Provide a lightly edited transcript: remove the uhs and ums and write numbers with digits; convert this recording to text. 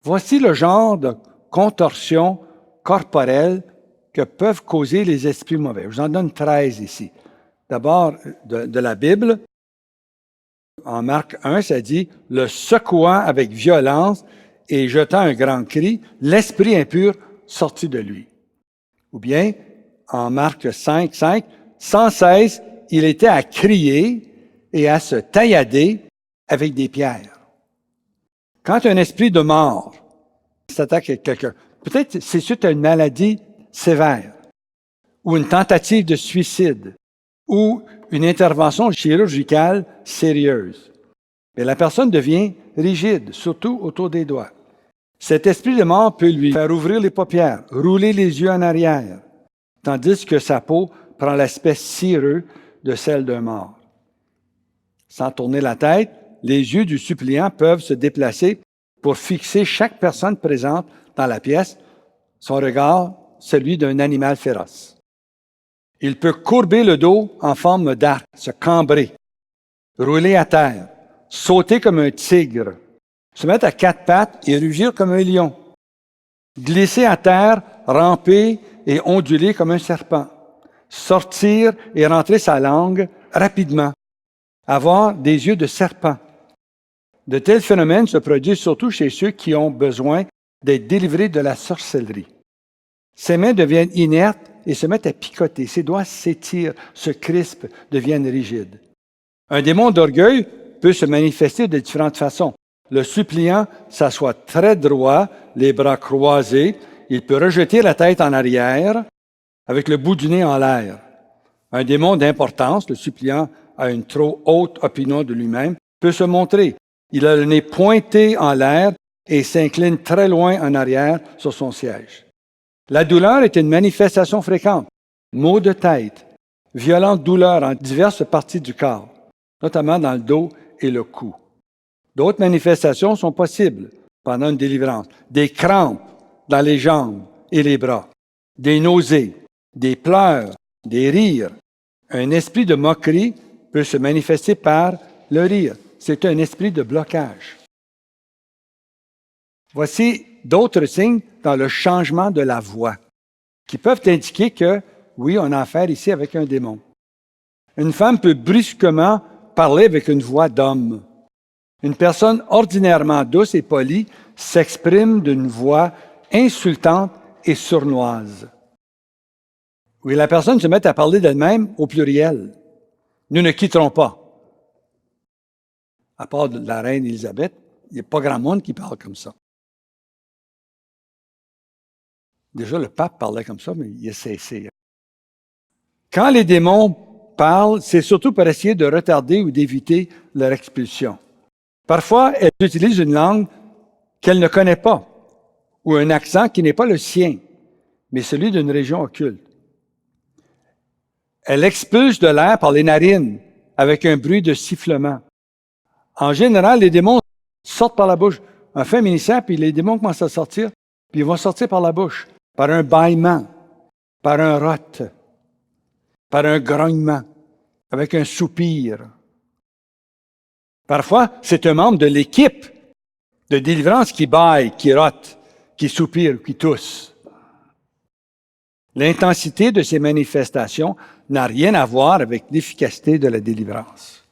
Voici le genre de contorsion corporelle que peuvent causer les esprits mauvais. Je vous en donne 13 ici. D'abord, de la Bible, en Marc 1, ça dit « le secouant avec violence et jetant un grand cri, l'esprit impur sortit de lui. » Ou bien, en Marc 5, 5, « sans cesse, il était à crier et à se taillader avec des pierres. » Quand un esprit de mort s'attaque à quelqu'un, peut-être c'est suite à une maladie sévère, ou une tentative de suicide, ou une intervention chirurgicale sérieuse. Mais la personne devient rigide, surtout autour des doigts. Cet esprit de mort peut lui faire ouvrir les paupières, rouler les yeux en arrière, tandis que sa peau prend l'aspect cireux de celle d'un mort. Sans tourner la tête, les yeux du suppliant peuvent se déplacer pour fixer chaque personne présente dans la pièce, son regard, celui d'un animal féroce. Il peut courber le dos en forme d'arc, se cambrer, rouler à terre, sauter comme un tigre, se mettre à quatre pattes et rugir comme un lion, glisser à terre, ramper et onduler comme un serpent, sortir et rentrer sa langue rapidement, avoir des yeux de serpent. De tels phénomènes se produisent surtout chez ceux qui ont besoin d'être délivrés de la sorcellerie. Ses mains deviennent inertes et se mettent à picoter. Ses doigts s'étirent, se crispent, deviennent rigides. Un démon d'orgueil peut se manifester de différentes façons. Le suppliant s'assoit très droit, les bras croisés. Il peut rejeter la tête en arrière avec le bout du nez en l'air. Un démon d'importance, le suppliant a une trop haute opinion de lui-même, peut se montrer. Il a le nez pointé en l'air et s'incline très loin en arrière sur son siège. La douleur est une manifestation fréquente. Maux de tête, violentes douleurs en diverses parties du corps, notamment dans le dos et le cou. D'autres manifestations sont possibles pendant une délivrance. Des crampes dans les jambes et les bras, des nausées, des pleurs, des rires. Un esprit de moquerie peut se manifester par le rire. C'est un esprit de blocage. Voici d'autres signes dans le changement de la voix qui peuvent indiquer que, oui, on a affaire ici avec un démon. Une femme peut brusquement parler avec une voix d'homme. Une personne ordinairement douce et polie s'exprime d'une voix insultante et sournoise. Oui, la personne se met à parler d'elle-même au pluriel. Nous ne quitterons pas. À part de la reine Élisabeth, il n'y a pas grand monde qui parle comme ça. Déjà, le pape parlait comme ça, mais il a cessé. Quand les démons parlent, c'est surtout pour essayer de retarder ou d'éviter leur expulsion. Parfois, elles utilisent une langue qu'elles ne connaissent pas ou un accent qui n'est pas le sien, mais celui d'une région occulte. Elles expulsent de l'air par les narines avec un bruit de sifflement. En général, les démons sortent par la bouche. Un féminicide, puis les démons commencent à sortir, puis ils vont sortir par la bouche, par un bâillement, par un rot, par un grognement, avec un soupir. Parfois, c'est un membre de l'équipe de délivrance qui bâille, qui rote, qui soupire, qui tousse. L'intensité de ces manifestations n'a rien à voir avec l'efficacité de la délivrance.